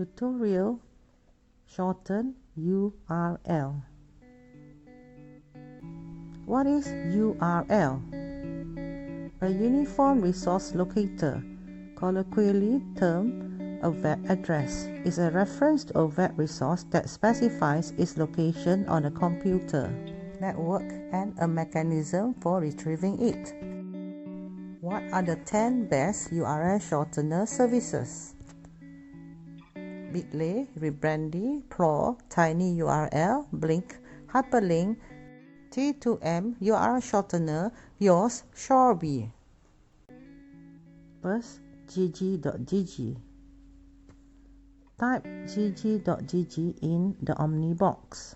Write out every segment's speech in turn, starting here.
Tutorial Shorten URL. What is URL? A uniform resource locator, colloquially termed a web address, is a reference to a web resource that specifies its location on a computer network and a mechanism for retrieving it. What are the 10 best URL shortener services? Bitly, Rebrandy, Plur, tinyURL, Blink, Hyperlink, T2M, URL shortener, yours, Shorby. First, gg.gg. Type gg.gg in the Omni box.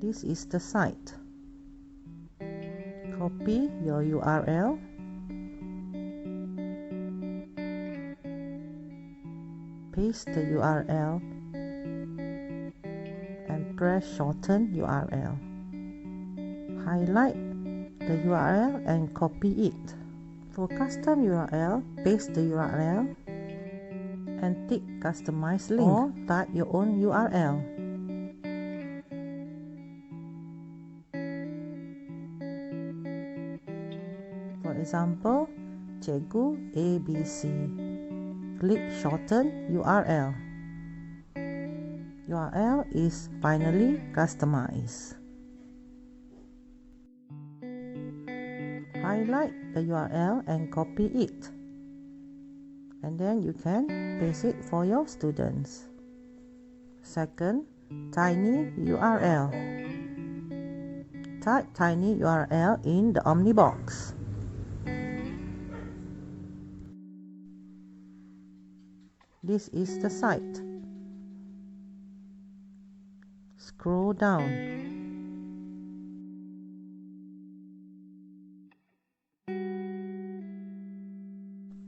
This is the site. Copy your URL. Paste the URL and press Shorten URL. Highlight the URL and copy it. For custom URL, paste the URL and tick Customised link or type your own URL. For example, Cikgu ABC. Click Shorten URL. URL is finally customized. Highlight the URL and copy it. And then you can paste it for your students. Second, tinyURL. Type tinyURL in the Omni box. This is the site. Scroll down.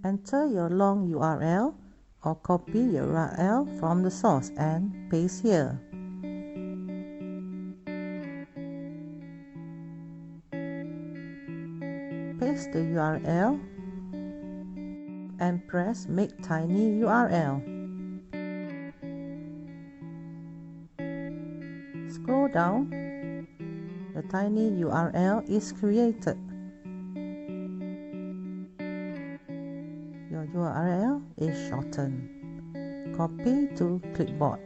Enter your long URL or copy your URL from the source and paste here. Paste the URL and press Make tinyURL. Scroll down. The tinyURL is created. Your URL is shortened. Copy to clipboard.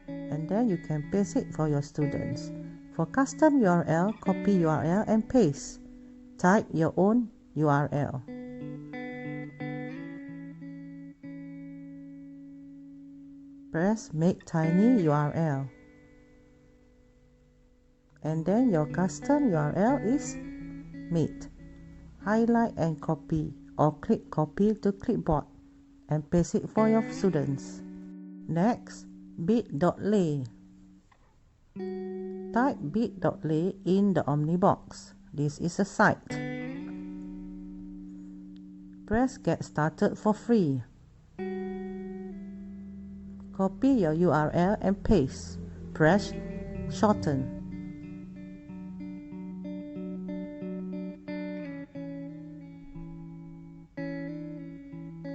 And then you can paste it for your students. For custom URL, copy URL and paste. Type your own URL. Press Make tinyURL. And then your custom URL is made. Highlight and copy or click Copy to clipboard and paste it for your students. Next, bit.ly. Type bit.ly in the Omni box. This is a site. Press Get Started for free. Copy your URL and paste. Press Shorten.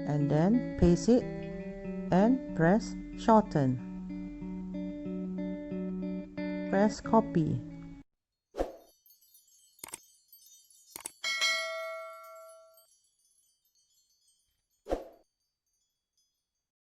And then paste it and press Shorten. Press Copy.